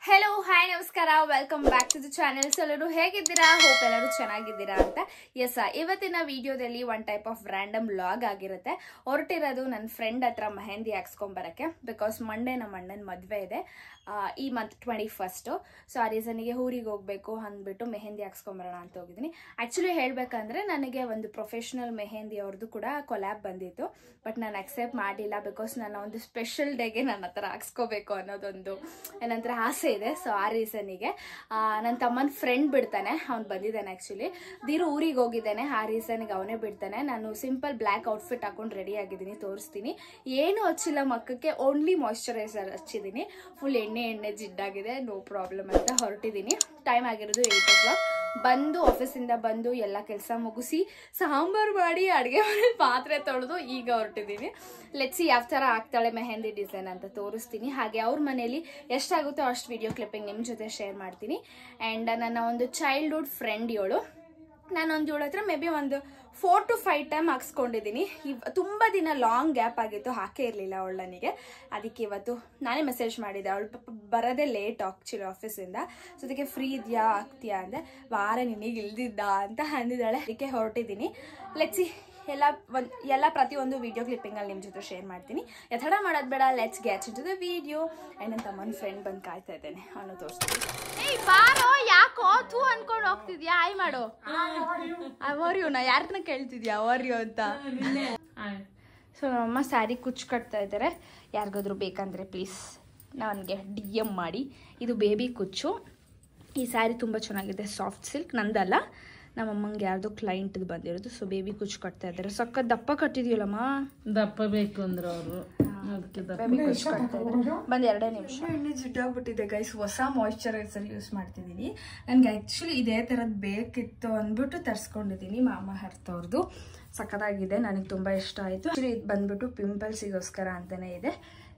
Hello, hi, namaskara. Welcome back to the channel. So, ಎಲ್ಲರೂ ಹೇಗಿದ್ದೀರಾ? Hope ಎಲ್ಲರೂ ಚೆನ್ನಾಗಿದ್ದೀರಾ ಅಂತ. ಎಸ್, ಇವತ್ತಿನ ವಿಡಿಯೋದಲ್ಲಿ one type of random vlog ಆಗಿರುತ್ತೆ. ಹೊರಟಿರೋದು ನನ್ನ ಫ್ರೆಂಡ್ ಹತ್ರ ಮೆಹಂದಿ ಹಾಕ್ಸ್ಕೊಂಬರಕ್ಕೆ. ಬಿಕಾಸ್ ಮಂಡೇ ನಮ್ಮ ಅಣ್ಣನ ಮದುವೆ ಇದೆ ಈ ಮಂತ್ 21. ಸೊ ಆ ರೀಸನ್ಗೆ ಊರಿಗೆ ಹೋಗ್ಬೇಕು ಅಂದ್ಬಿಟ್ಟು ಮೆಹಂದಿ ಹಾಕ್ಸ್ಕೊಂಬರೋಣ ಅಂತ ಹೋಗಿದ್ದೀನಿ. ಆ್ಯಕ್ಚುಲಿ ಹೇಳಬೇಕಂದ್ರೆ ನನಗೆ ಒಂದು ಪ್ರೊಫೆಷ್ನಲ್ ಮೆಹಂದಿ ಅವ್ರದ್ದು ಕೂಡ ಕೊಲ್ಯಾಬ್ ಬಂದಿತ್ತು. ಬಟ್ ನಾನು ಅಕ್ಸೆಪ್ಟ್ ಮಾಡಿಲ್ಲ. ಬಿಕಾಸ್ ನನ್ನ ಒಂದು ಸ್ಪೆಷಲ್ ಡೇಗೆ ನನ್ನ ಹತ್ರ ಹಾಕ್ಸ್ಕೋಬೇಕು ಅನ್ನೋದೊಂದು ಏನಂದ್ರೆ ಆಸೆ ಇದೆ. ಸೊ ಆ ರೀಸನ್ನಿಗೆ ನನ್ನ ತಮ್ಮನ ಫ್ರೆಂಡ್ ಬಿಡ್ತಾನೆ, ಅವ್ನು ಬಂದಿದ್ದಾನೆ. ಆ್ಯಕ್ಚುಲಿ ದೀರು ಊರಿಗೆ ಹೋಗಿದ್ದಾನೆ, ಆ ರೀಸನ್ಗೆ ಅವನೇ ಬಿಡ್ತಾನೆ. ನಾನು ಸಿಂಪಲ್ ಬ್ಲ್ಯಾಕ್ ಔಟ್ಫಿಟ್ ಹಾಕೊಂಡು ರೆಡಿ ಆಗಿದ್ದೀನಿ, ತೋರಿಸ್ತೀನಿ. ಏನು ಹಚ್ಚಿಲ್ಲ ಮಕ್ಕಕ್ಕೆ, ಓನ್ಲಿ ಮಾಯ್ಶ್ಚರೈಸರ್ ಹಚ್ಚಿದ್ದೀನಿ. ಫುಲ್ ಎಣ್ಣೆ ಜಿಡ್ಡಾಗಿದೆ, ನೋ ಪ್ರಾಬ್ಲಮ್ ಅಂತ ಹೊರಟಿದ್ದೀನಿ. ಟೈಮ್ ಆಗಿರೋದು 8 o'clock. ಬಂದು ಆಫೀಸಿಂದ ಬಂದು ಎಲ್ಲ ಕೆಲಸ ಮುಗಿಸಿ ಸಾಂಬಾರು ಮಾಡಿ ಅಡುಗೆ ಮಾಡಿ ಪಾತ್ರೆ ತೊಳೆದು ಈಗ ಹೊರಟಿದ್ದೀನಿ. ಲೆಟ್ಸಿ ಯಾವ ಥರ ಆಗ್ತಾಳೆ ಮೆಹಂದಿ ಡಿಸೈನ್ ಅಂತ ತೋರಿಸ್ತೀನಿ. ಹಾಗೆ ಅವ್ರ ಮನೇಲಿ ಎಷ್ಟಾಗುತ್ತೋ ಅಷ್ಟು ವಿಡಿಯೋ ಕ್ಲಿಪ್ಪಿಂಗ್ ನಿಮ್ಮ ಜೊತೆ ಶೇರ್ ಮಾಡ್ತೀನಿ. ಆ್ಯಂಡ್ ನನ್ನ ಒಂದು ಚೈಲ್ಡ್ಹುಡ್ ಫ್ರೆಂಡ್ ಇವಳು. ನಾನೊಂದು ಇವಳ ಹತ್ರ ಮೇ ಬಿ ಒಂದು 4 to 5 ಟೈಮ್ ಹಾಕ್ಸ್ಕೊಂಡಿದ್ದೀನಿ. ತುಂಬ ದಿನ ಲಾಂಗ್ ಗ್ಯಾಪ್ ಆಗಿತ್ತು, ಹಾಕೇ ಇರಲಿಲ್ಲ ಅವಳು ನನಗೆ. ಅದಕ್ಕೆ ಇವತ್ತು ನಾನೇ ಮೆಸೇಜ್ ಮಾಡಿದ್ದೆ. ಅವಳು ಪಾಪ ಬರೋದೇ ಲೇಟ್ ಆಕ್ಚುಲಿ ಆಫೀಸಿಂದ. ಸೊ ಅದಕ್ಕೆ ಫ್ರೀ ಇದೆಯಾ ಆಗ್ತೀಯಾ ಅಂದೆ. ವಾರ ನಿನಗೆ ಇಲ್ದಿದ್ದ ಅಂತ ಅಂದಿದ್ದಾಳೆ. ಅದಕ್ಕೆ ಹೊರಟಿದ್ದೀನಿ. ಲೆಟ್ಸಿ ಎಲ್ಲ ಪ್ರತಿಯೊಂದು ವಿಡಿಯೋ ಕ್ಲಿಪ್ಪಿಂಗಲ್ಲಿ ನಿಮ್ಮ ಜೊತೆ ಶೇರ್ ಮಾಡ್ತೀನಿ. ಯಥಡ ಮಾಡೋದು ಬೇಡ, let's get into the video. And ನನ್ನ ತಮ್ಮನ ಫ್ರೆಂಡ್ ಬಂದು ಕಾಯ್ತಾ ಇದ್ದೇನೆ, ಅವನು ತೋರಿಸ್ತೀನಿ. ಏಯ್ ಬಾರೋ, ಯಾಕೋ ತೂ ಅನ್ಕೊಂಡು ಹೋಗ್ತಿದ್ಯಾ? ಆಯ್ ಮಾಡು. ಅವರ್ಯು ನಾ ಯಾರನ್ನ ಕೇಳ್ತಿದ್ಯಾ ಅವರ್ಯು ಅಂತ. ಸೊ ನಮ್ಮಮ್ಮ ಸ್ಯಾರಿ ಕುಚ್ಚು ಕಟ್ತಾ ಇದ್ದಾರೆ. ಯಾರಿಗಾದ್ರೂ ಬೇಕಂದರೆ ಪ್ಲೀಸ್ ನನಗೆ DM ಮಾಡಿ. ಇದು ಬೇಬಿ ಕುಚ್ಚು. ಈ ಸ್ಯಾರಿ ತುಂಬ ಚೆನ್ನಾಗಿದೆ, ಸಾಫ್ಟ್ ಸಿಲ್ಕ್. ನಂದಲ್ಲ, ನಮ್ಮಮ್ಮಂಗೆ ಯಾರ್ದು ಕ್ಲೈಂಟ್ದು ಬಂದಿರೋದು. ಸೊ ಬೇಬಿ ಕುಚ್ಚು ಕಟ್ತಾ ಇದ್ದಾರೆ. ಸಕ್ಕತ್ ದಪ್ಪ ಕಟ್ಟಿದ್ಯಲ್ಲಮ್ಮ. ದಪ್ಪ ಬೇಕು ಅಂದ್ರೆ ಅವರು ಬೇಬಿ ಕುಚ್ಚು ಕಟ್ತಾ ಇದ್ದಾರೆ. ಬಂದು 2 ನಿಮಿಷ. ಎಣ್ಣೆ ಜಿಡ್ಡಾಗ್ಬಿಟ್ಟಿದೆ ಗೈಸ್. ಹೊಸ ಮಾಯ್ಶ್ಚರೈಸರ್ ಯೂಸ್ ಮಾಡ್ತಿದ್ದೀನಿ. ನನಗೆ ಆ್ಯಕ್ಚುಲಿ ಇದೇ ಥರದ್ದು ಬೇಕಿತ್ತು ಅಂದ್ಬಿಟ್ಟು ತರಿಸ್ಕೊಂಡಿದ್ದೀನಿ. ಮಾಮಾ ಅರ್ತ್ ಅವ್ರದ್ದು ಸಕ್ಕತ್ತಾಗಿದೆ, ನನಗೆ ತುಂಬ ಇಷ್ಟ ಆಯಿತು. ಆ್ಯಕ್ಚುಲಿ ಇದು ಬಂದ್ಬಿಟ್ಟು ಪಿಂಪಲ್ಸಿಗೋಸ್ಕರ ಅಂತಲೇ ಇದೆ.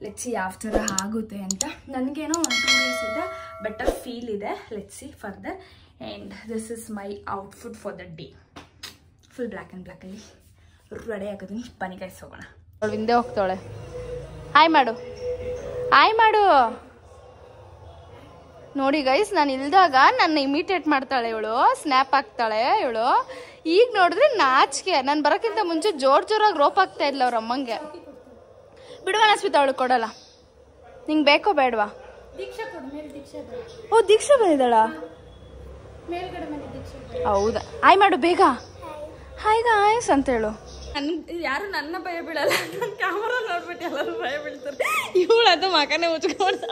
ಲೆಟ್ಸಿ ಯಾವ ಥರ ಆಗುತ್ತೆ ಅಂತ. ನನಗೇನೋ 1-2 ಡೇಸಿಂದ ಬೆಟರ್ ಫೀಲ್ ಇದೆ. Let's see further. And this is my outfit for the day. Full black and ಬ್ಲ್ಯಾಕಲ್ಲಿ ರೆಡಿ ಆಗೋದನ್ನ ಬನ್ನಿ ಗೈಸ್ ಹೋಗೋಣ. ಅವಳು ಹಿಂದೆ ಹೋಗ್ತಾಳೆ. ಹಾಯ್ ಮಾಡು, ಹಾಯ್ ಮಾಡು. ನೋಡಿ ಗೈಸ್, ನಾನು ಇಲ್ದಾಗ ನನ್ನ ಇಮಿಟೇಟ್ ಮಾಡ್ತಾಳೆ ಇವಳು, ಸ್ನ್ಯಾಪ್ ಹಾಕ್ತಾಳೆ ಇವಳು. ಈಗ ನೋಡಿದ್ರೆ ನಾಚಿಕೆ. ನಾನು ಬರೋಕ್ಕಿಂತ ಮುಂಚೆ ಜೋರಾಗಿ ರೋಪ್ ಆಗ್ತಾ ಇದ್ಲ ಅವ್ರ ಅಮ್ಮಂಗೆ. ಬಿಡುವಣ ಸ್ಮಿತಾ, ಅವಳು ಕೊಡಲ್ಲ. ನಿಂಗೆ ಬೇಕೋ ಬೇಡವಾ? ಓ ದೀಕ್ಷಾ ಬಂದಿದ್ದಾಳ? ಹೌದಾ? ಹಾಯ್ ಮಾಡು ಬೇಗ. ಹಾಯ್ ಗಾಯ್ಸ್ ಅಂತ ಹೇಳು. ಯಾರು ನನ್ನ ಭಯ ಬೀಳಲ್ಲ, ನನ್ನ ಕ್ಯಾಮರಾ ನೋಡ್ಬಿಟ್ಟು ಎಲ್ಲರೂ ಭಯ ಬೀಳ್ತಾರೆ. ಇವಳು ಅದು ಮಗನೇ ಮುಚ್ಕೊಂಡು.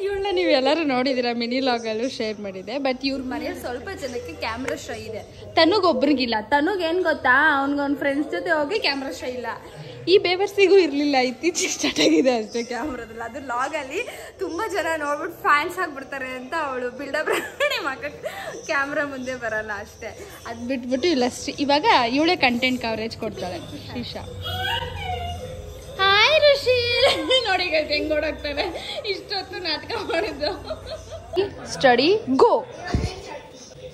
ಇವಳನ್ನ ನೀವು ಎಲ್ಲರೂ ನೋಡಿದ್ದೀರಾ, ಮಿನಿ ಲಾಗಲ್ಲೂ ಶೇರ್ ಮಾಡಿದೆ. ಬಟ್ ಇವ್ರ ಮನೆಯಲ್ಲಿ ಸ್ವಲ್ಪ ಜನಕ್ಕೆ ಕ್ಯಾಮ್ರಾ ಶೈ ಇದೆ. ತನುಗೊಬ್ರಿಗಿಲ್ಲ. ತನುಗೇನು ಗೊತ್ತಾ, ಅವ್ನಿಗೊಂದು ಫ್ರೆಂಡ್ಸ್ ಜೊತೆ ಹೋಗಿ ಕ್ಯಾಮ್ರಾ ಶೈ ಇಲ್ಲ. ಈ ಬೇವರ್ಸಿಗೂ ಇರಲಿಲ್ಲ, ಇತ್ತೀಚೆಗೆ ಸ್ಟಾರ್ಟ್ ಆಗಿದೆ ಅಷ್ಟೇ ಕ್ಯಾಮ್ರಾದಲ್ಲಿ. ಅದು ಲಾಗಲ್ಲಿ ತುಂಬ ಜನ ನೋಡ್ಬಿಟ್ಟು ಫ್ಯಾನ್ಸ್ ಆಗಿಬಿಡ್ತಾರೆ ಅಂತ ಅವಳು ಬಿಲ್ಡಪ್ ಮಾಡಿ ಮಕ್ಕಳು ಕ್ಯಾಮ್ರಾ ಮುಂದೆ ಬರಲ್ಲ ಅಷ್ಟೇ. ಅದು ಬಿಟ್ಬಿಟ್ಟು ಇಲ್ಲ ಇವಾಗ ಇವಳೇ ಕಂಟೆಂಟ್ ಕವರೇಜ್ ಕೊಡ್ತಾಳೆ. ಶ್ರೀಶಾ ಹಾಯ್ ಋಷಿ. ನೋಡಿ ಹೆಂಗ್ ಓಡಾಗ್ತಾರೆ, ಇಷ್ಟೊತ್ತು ನಾಟಕ ಮಾಡಿದ್ದು. ಸ್ಟಡಿ ಗೋ.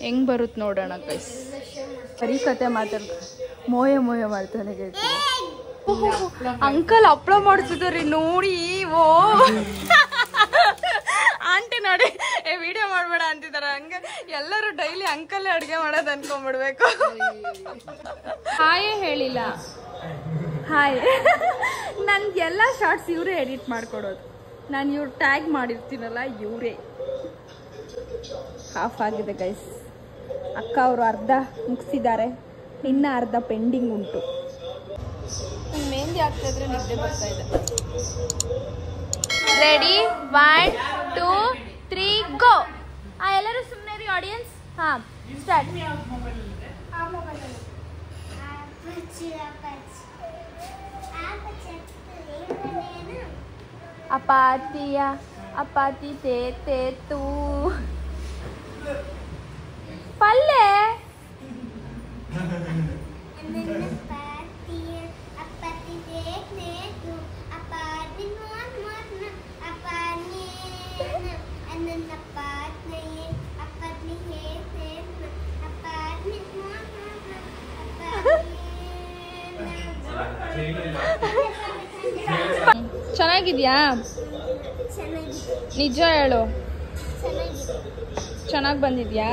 ಹೆಂಗ್ ಬರುತ್ತೆ ನೋಡೋಣ ಗೈಸ್. ಬರೀ ಕತೆ ಮಾತಾಡ್ ಮೋಯ ಮಾಡ್ತಾನೆ ಗೈಸ್. ಅಂಕಲ್ ಹಪ್ಳ ಮಾಡ್ತಿದ್ದಾರೆ ನೋಡಿ. ಓ ಆಂಟಿ ನೋಡಿ, ವಿಡಿಯೋ ಮಾಡ್ಬೇಡ ಅಂತಿದಾರೆ. ಹಂಗೆ ಎಲ್ಲರೂ ಡೈಲಿ ಅಂಕಲ್ ಅಡುಗೆ ಮಾಡೋದು ಅನ್ಕೊಂಡ್ಬಿಡ್ಬೇಕು. ಹಾಯೇ ಹೇಳಿಲ್ಲ. ಹಾಯ್. ನನ್ಗೆಲ್ಲ ಶಾರ್ಟ್ಸ್ ಇವರೇ ಎಡಿಟ್ ಮಾಡ್ಕೊಡೋದು. ನಾನು ಇವ್ರು ಟ್ಯಾಗ್ ಮಾಡಿರ್ತೀನಲ್ಲ, ಇವರೇ. ಹಾಫ್ ಆಗಿದೆ ಗೈಸ್. ಅಕ್ಕ ಅವರು ಅರ್ಧ ಮುಗಿಸಿದ್ದಾರೆ, ಇನ್ನು ಅರ್ಧ ಪೆಂಡಿಂಗ್ ಉಂಟು. ಮೆಹಂದಿ ಆಗ್ತಾ ಇದ್ರೆ ನಿದ್ದೆ ಬರ್ತಾ ಇದೆ. ರೆಡಿ 1 2 3 ಗೋ. ಎಲ್ಲರೂ ಸುಮ್ಮನೆ ರೀ ಆಡಿಯನ್ಸ್. ಹಾ ಸ್ಟಾರ್ಟ್. ಅಪಾತಿಯ ಅಪಾತಿ ತೇ ತೂ ಪಲ್ಲೆ. ಚೆನ್ನಾಗಿದ್ಯಾ? ನಿಜ ಹೇಳು. ಚೆನ್ನಾಗಿ ಬಂದಿದ್ಯಾ?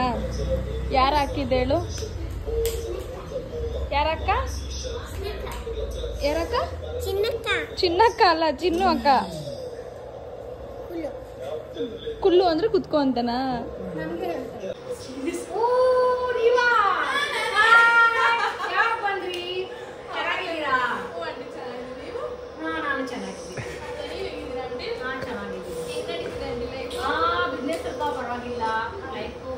ಯಾರು ಹಾಕಿದ್ದು ಹೇಳು? ಯಾರಕ್ಕ? ಯಾರಕ್ಕ? ಚಿನ್ನಕ್ಕ ಅಲ್ಲ, ಚಿನ್ನು ಅಕ್ಕ. ಕುಲ್ಲು ಅಂದ್ರೆ ಕುತ್ಕೋ ಅಂತನಾ? ಪರವಾಗಿಲ್ಲ, ಲೈಫು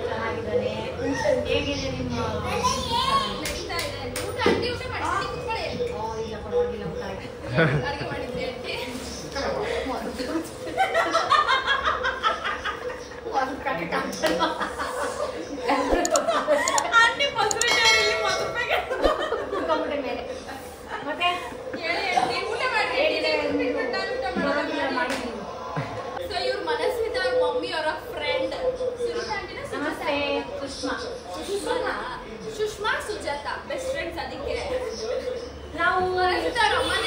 ಚೆನ್ನಾಗಿದ್ದಾನೆ. ಹೇಗಿದೆ ನಿಮ್ಮ ಇಲ್ಲ ಪರವಾಗಿಲ್ಲ, ಊಟ ಮೇಲೆ ಮತ್ತೆ ಸುಷ್ಮಾ ಸುಜಾತಾ ಬೆಸ್ಟ್ ಫ್ರೆಂಡ್ಸ್. ಅದಕ್ಕೆ ನಾವು ಅಮ್ಮನ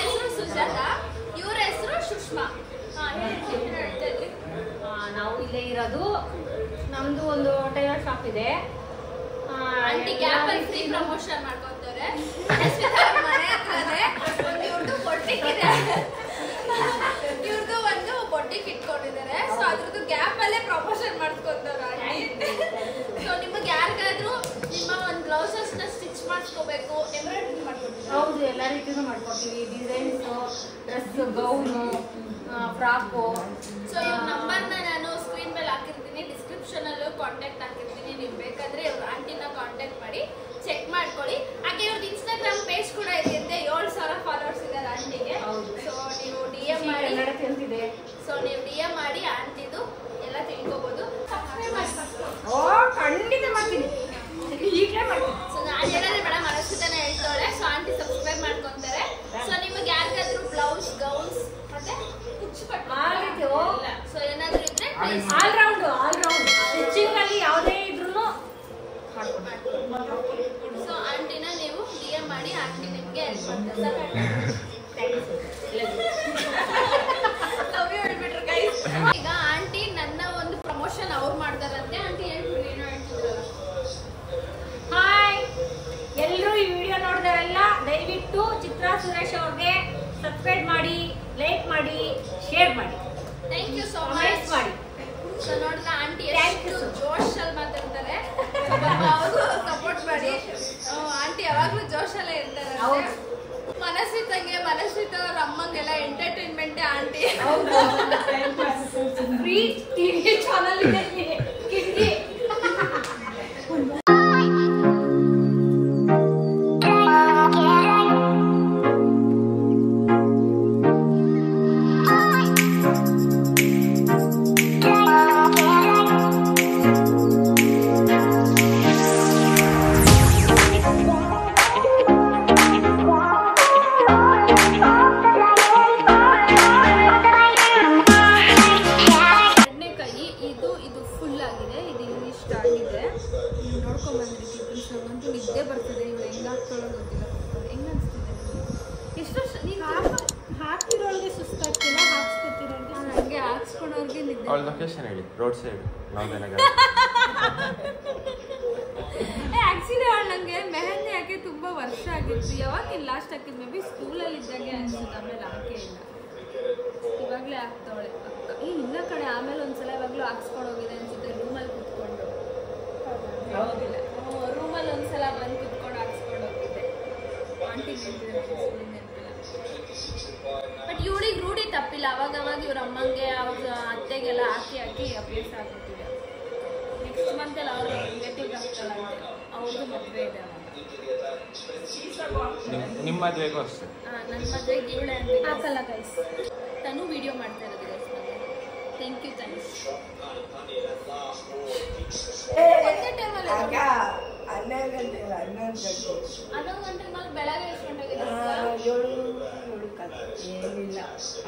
ಹೆಸರು ಸುಜಾತಾ, ಇವ್ರ ಹೆಸರು ಸುಷ್ಮಾ. ನಾವು ಇಲ್ಲೇ ಇರೋದು. ನಮ್ದು ಒಂದು ಟೈಲರ್ ಶಾಪ್ ಇದೆ. ಆಂಟಿ ಗ್ಯಾಪ್ ಅಲ್ಲಿ ಫ್ರೀ ಪ್ರಮೋಷನ್ ಮಾಡ್ಕೊಂತಾರೆ. ಮನೆ ಹತ್ರನೇ ಒಂದು ಇವ್ರದ್ದು ಬೊಟ್ಟಿಕ್ ಇದೆ, ಇವ್ರದ್ದು ಒಂದು ಬೊಟ್ಟಿಕ್ ಇಟ್ಕೊಂಡಿದ್ದಾರೆ. ಸೊ ಅದ್ರದ್ದು ಗ್ಯಾಪ್ ಅಲ್ಲೇ ಪ್ರಮೋಷನ್ ಮಾಡ್ಕೊಂತಾರೆ ಆಂಟಿ. ಸೊ ನಿಮಗೆ ಯಾರಿಗಾದ್ರೂ ನಿಮ್ಮ ಒಂದು ಬ್ಲೌಸಸ್ ನ ಸ್ಟಿಚ್ ಮಾಡಿಸ್ಕೋಬೇಕು, ಎಂಬ್ರಾಯ್ಡ್ರಿ ಮಾಡ್ಕೊಡ್ತೀವಿ. ಹೌದು, ಎಲ್ಲ ರೀತಿನೂ ಮಾಡ್ಕೊಡ್ತೀವಿ. Designs, dress, gown, frock. So ಇವ್ರ ನಂಬರ್ನ ನಾನು ಸ್ಕ್ರೀನ್ ಮೇಲೆ ಹಾಕಿರ್ತೀನಿ, ಡಿಸ್ಕ್ರಿಪ್ಷನ್ ಅಲ್ಲೂ ಕಾಂಟ್ಯಾಕ್ಟ್ ಹಾಕಿರ್ತೀನಿ. ನೀವು ಬೇಕಾದ್ರೆ ಇವ್ರ ಆಂಟಿನ ಕಾಂಟ್ಯಾಕ್ಟ್ ಮಾಡಿ ಚೆಕ್ ಮಾಡ್ಕೊಳ್ಳಿ. ಹಾಗೆ ಇವ್ರದ್ದು ಇನ್ಸ್ಟಾಗ್ರಾಮ್ ಪೇಜ್ ಕೂಡ ಇದೆ, 7,000 ಫಾಲೋವರ್ಸ್ ಇದ್ದಾರೆ ಆಂಟಿಗೆ. ಸೊ ನೀವು ಡಿಎಂ ಮಾಡಿ ಆಂಟಿದು ಎಲ್ಲ ತಿಳ್ಕೊಬಹುದು. ಓ ಖಂಡಿತ ಮಾಡ್ತೀನಿ, ಈಗಲೇ ಮಾಡ್ತೀನಿ. ಸೊ ನಾನು ಹೇಳಿದ್ರೆ ಮೇಡಮ್ ಅರಸಿತನ ಹೇಳ್ತಾಳೆ. ಸೊ ಆಂಟಿ ಸಬ್ಸ್ಕ್ರೈಬ್ ಮಾಡ್ಕೊಂತಾರೆ. ಸೊ ನಿಮಗೆ ಯಾರಿಗಾದ್ರೂ ಬ್ಲೌಸ್, ಗೌನ್ಸ್ ಮತ್ತೆ ಸೊ ಏನಾದ್ರೂ ಇದ್ರೆ ಆಲ್ ರೌಂಡ್ ಸ್ಟಿಚಿಂಗ್ ಅಲ್ಲಿ ಯಾವುದೇ ಇದ್ರೂ ಸೊ ಆಂಟಿನ ನೀವು ಡಿಎಂ ಮಾಡಿ, ಆಂಟಿ ನಿಮ್ಗೆ ಹೆಲ್ಪ್ ಮಾಡ್ತಾರೆ. ಈಗ ಆಂಟಿ ನನ್ನ ಒಂದು ಪ್ರಮೋಷನ್ ಅವ್ರು ಮಾಡ್ತಾರಂತೆ. ಆಂಟಿ ಹೇಳ್ಬಿಡಿ, ಏನೋ ಹೇಳ್ತಿದ್ರಲ್ಲ. ಹಾಯ್, ಎಲ್ಲರೂ ಈ ವಿಡಿಯೋ ನೋಡಿದವರೆಲ್ಲ ದಯವಿಟ್ಟು ಚಿತ್ರಾ ಸುರೇಶ್ ಅವ್ರಿಗೆ ಸಬ್ಸ್ಕ್ರೈಬ್ ಮಾಡಿ, ಲೈಕ್ ಮಾಡಿ, ಶೇರ್ ಮಾಡಿ, thank you so comment much. ಮಾಡಿ. ಸೊ ನೋಡಿದ್ರ ಆಂಟಿ ಎಷ್ಟು ಜೋಶಲ್ಲಿ ಮಾತಾಡ್ತಾರೆ, ಅವ್ರಿಗೂ ಸಪೋರ್ಟ್ ಮಾಡಿ. ಆಂಟಿ ಯಾವಾಗ್ಲೂ ಜೋಶಲ್ಲೇ ಇರ್ತಾರೆ. ಮನಸ್ಸಿದ್ದಂಗೆ ಮನಸ್ಸಿದ್ದ ಅವ್ರ ಅಮ್ಮಂಗೆಲ್ಲ entertainment aunty. Free TV channel ಇದೆ ಕಿಟ್ಟಿ. ನಿದ್ದೆ ಬರ್ತಿದೆ. ಇವ್ರು ಹೆಂಗ್ ಹಾಕ್ಕೊಳ್ಳೋ ಗೊತ್ತಿಲ್ಲ. ಹೆಂಗ್ ಅನ್ಸ್ತಿದೆ? ಎಷ್ಟು ಹಾಕ್ತಿರೋರಿಗೆ ಸುಸ್ತಾಗ್ತಿಲ್ಲ, ಹಾಕ್ಸ್ಕೊತಿರೋರಿಗೆ ಹಂಗೆ ಹಾಕ್ಸ್ಕೊಳೋರ್ಗೆ ನಿದ್ದೆ. ಅವಳ ಲೊಕೇಶನ್ ಹೇಳಿ. Road side ನವದನಗರ. ಆಕ್ಚುಲಿ ಅವಳು ನಂಗೆ ಮೆಹಂದಿ ಹಾಕಿ ತುಂಬಾ ವರ್ಷ ಆಗಿತ್ತು. ಯಾವಾಗ ನೀನು ಲಾಸ್ಟ್ ಹಾಕಿದ್ ಮೇ ಬಿ ಸ್ಕೂಲಲ್ಲಿ ಇದ್ದಾಗೆ ಅನ್ಸುತ್ತೆ. ಆಮೇಲೆ ಹಾಕೇ ಇಲ್ಲ, ಇವಾಗಲೇ ಹಾಕ್ತಾವಳೆ ಅಕ್ಕ. ಇಲ್ಲ ಕಡೆ ಆಮೇಲೆ ಒಂದ್ಸಲ ಇವಾಗಲೂ ಹಾಕ್ಸ್ಕೊಂಡು ಹೋಗಿದೆ ಅನ್ಸುತ್ತೆ. ರೂಮಲ್ಲಿ ಕುತ್ಕೊಂಡು ರೂಮಲ್ಲಿ ಒಂದ್ಸಲ ಬಂದು ಕುತ್ಕೊಂಡು ಹಾಕ್ಸ್ಕೊಂಡು ಹೋಗಿದ್ದೆ. ಆಂಟಿ ನೆನಪಿಲ್ಲ. ಬಟ್ ಇವಳಿಗೆ ರೂಢಿ ತಪ್ಪಿಲ್ಲ. ಅವಾಗ ಇವ್ರ ಅಮ್ಮಂಗೆ ಅವ್ರ ಅತ್ತೆಗೆಲ್ಲ ಹಾಕಿ ಅಭ್ಯಾಸ ಆಗ್ಬಿಟ್ಟಿದೆ. ನೆಕ್ಸ್ಟ್ ಮಂತಲ್ಲಿ ಅವ್ರ ರಿಲೇಟಿವ್ ಆಗ್ತಾಳೆ, ಅವ್ರದ್ದು ಮದುವೆ ಇದೆ. ನಿಮ್ಮ ಮದುವೆಗೂ ಅಷ್ಟೇ. ನನ್ನ ಮದುವೆಗೆ ಇವಳೆ ಹಾಕಲ್ಲ ಗೈಸ್. ತಾನು ವಿಡಿಯೋ ಮಾಡ್ತಾ ಇರೋದು ಗೈಸ್. ಥ್ಯಾಂಕ್ ಯು ತನು. ಹನ್ನೊಂದು ಗಂಟೆಗೆ ಮೇಲೆ ಬೆಳಗ್ಗೆ ಎಷ್ಟು ಗಂಟೆಗೆ? 7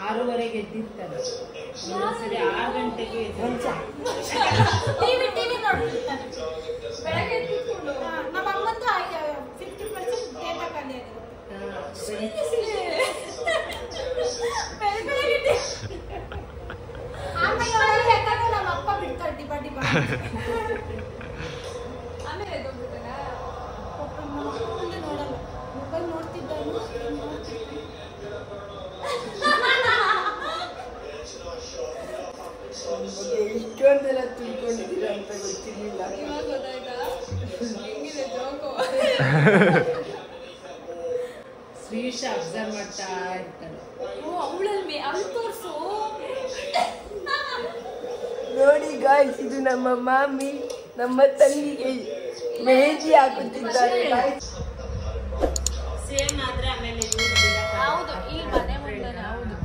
6:30ಗೆ ಎದ್ದಿರ್ತಾರೆ. ಸರಿ 6 ಗಂಟೆಗೆ ಟಿವಿ ನೋಡ್ತಿರ್ತಾನೆ. ಬೆಳಗ್ಗೆ ಎದ್ದಿಟ್ಕೊಂಡು ನಮ್ಮ ಅಮ್ಮಂದು 50% ಡೇಟಾ ಖಾಲಿ ಆಗಿದೆ. ಆಮೇಲೆ ನೋಡಲ್ಲ ಮೊಬೈಲ್ ನೋಡ್ತಿದ್ದಾನು. ಇಷ್ಟೊಂದೆಲ್ಲ ತಿಳ್ಕೊಂಡಿದ್ದೀರ ಅಂತ ಗೊತ್ತಿರಲಿಲ್ಲ. ಇವಾಗ ಗೊತ್ತಾಯ್ತಾ ಹೆಂಗಿದೆ ಜೋಕು? ಶ್ರೀಶ ಅಬ್ಸರ್ವ್ ಮಾಡ್ತಾ ಇರ್ತಾನೆ. ಅವಳು ತೋರಿಸು. ನೋಡಿ ಗಾಯ್ಸ್, ಇದು ನಮ್ಮ ಮಾಮಿ ನಮ್ಮ ತಂಗಿಗೆ ಮೆಹಂದಿ ಹಾಕುತ್ತಿದ್ದಾರೆ. ಸೇಮ್ ಆದ್ರೆ ಆಮೇಲೆ ಹೌದು, ಈ ಮನೆ ಮುಂದೆ ಹೌದು.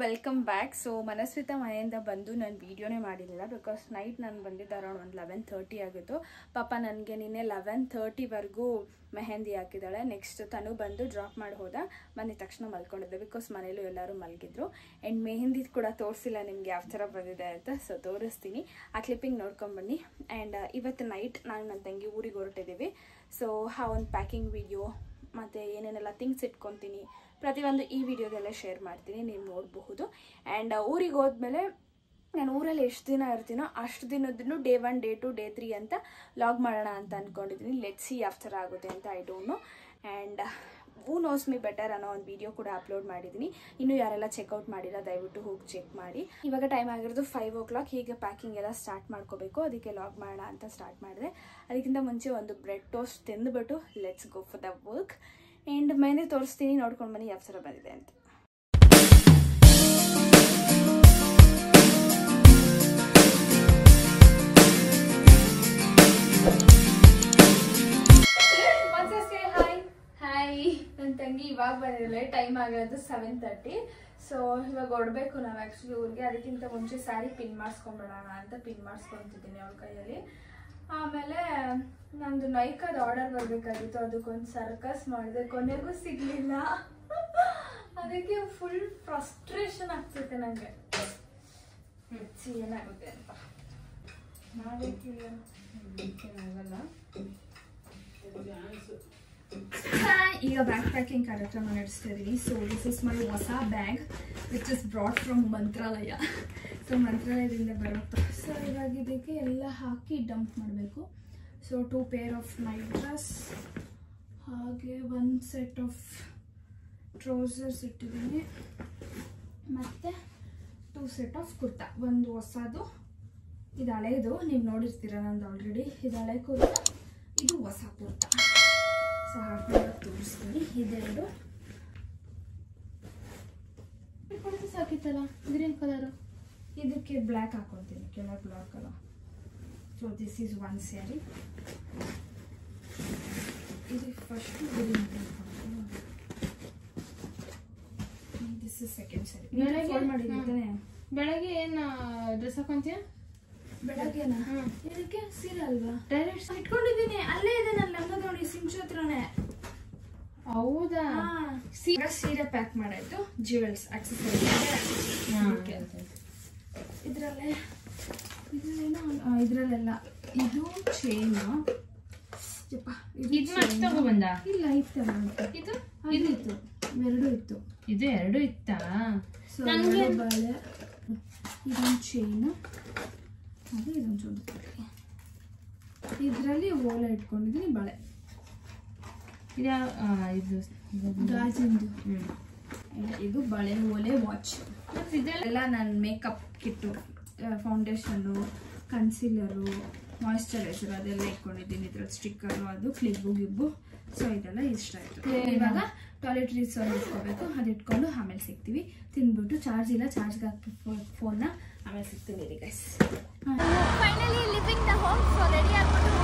Welcome back. ಸೊ ಮನಸ್ವಿತಾ ಮನೆಯಿಂದ ಬಂದು ನಾನು ವೀಡಿಯೋನೇ ಮಾಡಿರಲಿಲ್ಲ, ಬಿಕಾಸ್ ನೈಟ್ ನಾನು ಬಂದಿದ್ದ ಅರೌಂಡ್ ಒಂದು 11:30 ಆಗಿತ್ತು. ಪಾಪ ನನಗೆ ನಿನ್ನೆ 11:30ವರೆಗೂ ಮೆಹಂದಿ ಹಾಕಿದ್ದಾಳೆ. ನೆಕ್ಸ್ಟ್ ತನು ಬಂದು ಡ್ರಾಪ್ ಮಾಡಿ ಹೋದ. ಬಂದಿದ ತಕ್ಷಣ ಮಲ್ಕೊಂಡಿದ್ದೆ, ಬಿಕಾಸ್ ಮನೇಲೂ ಎಲ್ಲರೂ ಮಲಗಿದ್ರು. ಆ್ಯಂಡ್ ಮೆಹಂದಿ ಕೂಡ ತೋರಿಸಿಲ್ಲ ನಿಮಗೆ ಯಾವ ಥರ ಬಂದಿದೆ ಅಂತ. ಸೊ ತೋರಿಸ್ತೀನಿ, ಆ ಕ್ಲಿಪ್ಪಿಂಗ್ ನೋಡ್ಕೊಂಬನ್ನಿ. ಆ್ಯಂಡ್ ಇವತ್ತು ನೈಟ್ ನಾನು ನನ್ನ ತಂಗಿ ಊರಿಗೆ ಹೊರಟಿದ್ದೀವಿ. ಸೊ ಆ ಒಂದು ಪ್ಯಾಕಿಂಗ್ ವಿಡಿಯೋ ಮತ್ತು ಏನೇನೆಲ್ಲ ಥಿಂಗ್ಸ್ ಇಟ್ಕೊತೀನಿ ಪ್ರತಿಯೊಂದು ಈ ವಿಡಿಯೋದಲ್ಲೇ ಶೇರ್ ಮಾಡ್ತೀನಿ, ನೀವು ನೋಡಬಹುದು. ಆ್ಯಂಡ್ ಊರಿಗೆ ಹೋದ್ಮೇಲೆ ನಾನು ಊರಲ್ಲಿ ಎಷ್ಟು ದಿನ ಇರ್ತೀನೋ ಅಷ್ಟು ದಿನದ್ದು ಡೇ 1 ಡೇ 2 ಡೇ 3 ಅಂತ ಲಾಗ್ ಮಾಡೋಣ ಅಂತ ಅಂದ್ಕೊಂಡಿದ್ದೀನಿ. ಲೆಟ್ಸ್ ಸಿ ಯಾವ ಥರ ಆಗುತ್ತೆ ಅಂತ I don't know. And who knows me better ಅನ್ನೋ ಒಂದು ವಿಡಿಯೋ ಕೂಡ ಅಪ್ಲೋಡ್ ಮಾಡಿದ್ದೀನಿ. ಇನ್ನೂ ಯಾರೆಲ್ಲ ಚೆಕ್ಔಟ್ ಮಾಡಿಲ್ಲ ದಯವಿಟ್ಟು ಹೋಗಿ ಚೆಕ್ ಮಾಡಿ. ಇವಾಗ ಟೈಮ್ ಆಗಿರೋದು 5 o'clock. ಹೀಗೆ ಪ್ಯಾಕಿಂಗ್ ಎಲ್ಲ ಸ್ಟಾರ್ಟ್ ಮಾಡ್ಕೋಬೇಕು, ಅದಕ್ಕೆ ಲಾಗ್ ಮಾಡೋಣ ಅಂತ ಸ್ಟಾರ್ಟ್ ಮಾಡಿದೆ. ಅದಕ್ಕಿಂತ ಮುಂಚೆ ಒಂದು ಬ್ರೆಡ್ ಟೋಸ್ಟ್ ತಿಂದುಬಿಟ್ಟು let's go for the work. And mehndi ತೋರಿಸ್ತೀನಿ, ನೋಡ್ಕೊಂಡು ಬನ್ನಿ ಯಾವ ಥರ ಬಂದಿದೆ ಅಂತ. ಹಾಯ್, ನನ್ನ ತಂಗಿ ಇವಾಗ ಬಂದಿರಲ್ಲ, ಟೈಮ್ ಆಗಿರೋದು 7:30. ಸೊ ಇವಾಗ ಹೊರಡಬೇಕು ನಾವು ಆ್ಯಕ್ಚುಲಿ ಊರಿಗೆ. ಅದಕ್ಕಿಂತ ಮುಂಚೆ ಸ್ಯಾರಿ ಪಿನ್ ಮಾಡಿಸ್ಕೊಂಬಿಡೋಣ ಅಂತ ಪಿನ್ ಮಾಡಿಸ್ಕೊತಿದ್ದೀನಿ ಅವಳ ಕೈಯಲ್ಲಿ. ಆಮೇಲೆ ನಂದು ನೈಕಾದ ಆರ್ಡರ್ ಬರಬೇಕಾಗಿತ್ತು, ಅದಕ್ಕೊಂದು ಸರ್ಕಸ್ ಮಾಡಿದೆ, ಕೊನೆಗೂ ಸಿಗಲಿಲ್ಲ. ಅದಕ್ಕೆ ಫುಲ್ ಫ್ರಸ್ಟ್ರೇಷನ್ ಆಗ್ತೈತೆ ನನಗೆ. ಏನಾಗುತ್ತೆ ಅಂತ ಆಗಲ್ಲ. ಈಗ ಬ್ಯಾಗ್ ಪ್ಯಾಕಿಂಗ್ ಕಾರ್ಯಕ್ರಮ ನಡೆಸ್ತಾ ಇದೀನಿ. ಸೊ ದಿಸ್ ಇಸ್ ಮೈ ಹೊಸ bag which is brought from Mantralaya. So ಮಂತ್ರಾಲಯದಿಂದ ಬರುತ್ತೆ. ಸೊ ಇವಾಗ ಇದಕ್ಕೆ ಎಲ್ಲ ಹಾಕಿ ಡಂಪ್ ಮಾಡಬೇಕು. So 2 pair of night dress, ಹಾಗೆ 1 set ಆಫ್ ಟ್ರೌಸರ್ಸ್ ಇಟ್ಟಿದ್ದೀನಿ, ಮತ್ತು 2 set ಆಫ್ ಕುರ್ತಾ. ಒಂದು ಹೊಸದು, ಇದು ಹಳೆಯದು, ನೀವು ನೋಡಿರ್ತೀರ ನಂದು ಆಲ್ರೆಡಿ. ಇದು ಹಳೆ ಕುರ್ತಾ, ಇದು ಹೊಸ ಕುರ್ತಾ. ಸೊ ಹಾಕೊಂಡು ತೋರಿಸ್ತೀನಿ. ಇದೆರಡು ಸಾಕಿತ್ತಲ್ಲ ಗ್ರೀನ್ ಕಲರು, ಇದಕ್ಕೆ ಬ್ಲ್ಯಾಕ್ ಹಾಕೊತೀನಿ, ಕೆಳಗೆ black colour. So this is 1 sari. ಇದು ಫಸ್ಟ್ ಗ್ರೀನ್ ಹಾಕ್ತೀನಿ, ದಿಸ್ ಇಸ್ ಸೆಕೆಂಡ್ ಸ್ಯಾರಿ. ಮಾಡಿದ್ದಾನೆ ಬೆಳಗ್ಗೆ ಏನು ಡ್ರೆಸ್ ಹಾಕೊಂತೀಯ? ಬೆಳಗ್ಗೆನಾ? ಇದಕ್ಕೆ ಸೀರೆ ಅಲ್ವಾ, ಡೈರೆಕ್ಟ್ ಇಟ್ಕೊಂಡಿದ್ದೀನಿ. ಅಲ್ಲೇ ಇದೆ ನನ್ನ ಲಂಗ ನೋಡಿ, ಸಿಂಚು ಹತ್ರನೇ. ಹೌದಾ? ಸೀರೆ ಪ್ಯಾಕ್ ಮಾಡಾಯ್ತು. ಜ್ಯುವೆಲ್ಸ್ ಆಕ್ಸೆಸರೀಸ್ ಇದ್ರಲ್ಲೆಲ್ಲ. ಇದು ಚೈನು, ಇದು ಮತ್ತೆ ತಗೊಬಂದ? ಇಲ್ಲ, ಇತ್ತಲ್ಲ. ಇದು ಇತ್ತು, 2 ಇತ್ತು. ಇದು 2 ಇತ್ತಾ? ಸೊ ಬಳೆ, ಇದೊಂದು ಚೈನು, ಅದೇ ಇದೊಂದು ಚೂರು. ಇದರಲ್ಲಿ ಓಲೆ ಇಟ್ಕೊಂಡಿದ್ದೀನಿ, ಬಳೆ ಇದು ಗಾಜಿಂದು. ಇದು ಬಳೆ, ಓಲೆ, ವಾಚ್. ಇದೆಲ್ಲ ನನ್ನ ಮೇಕಪ್ ಕಿಟ್ಟು, ಫೌಂಡೇಶನ್ನು, ಕನ್ಸೀಲರು, ಮಾಯಿಶ್ಚರೈಸರ್ ಅದೆಲ್ಲ ಇಟ್ಕೊಂಡಿದ್ದೀನಿ. ಇದ್ರಲ್ಲಿ ಸ್ಟಿಕ್ಕರು, ಅದು ಕ್ಲಿಬ್ಬು ಗಿಬ್ಬು. ಸೊ ಇದೆಲ್ಲ ಇಷ್ಟ ಆಯಿತು. ಇವಾಗ ಟಾಯ್ಲೆಟ್ರೀಸ್ ಇಟ್ಕೋಬೇಕು, ಅದು ಇಟ್ಕೊಂಡು ಆಮೇಲೆ ಸಿಗ್ತೀವಿ. ತಿಂದ್ಬಿಟ್ಟು ಚಾರ್ಜ್ ಇಲ್ಲ, ಚಾರ್ಜ್ಗೆ ಹಾಕಿ ಫೋನ್ನ ಆಮೇಲೆ ಸಿಗ್ತೀವಿ. Guys finally leaving the home. So ready ಆಗ್ಬಿಟ್ಟು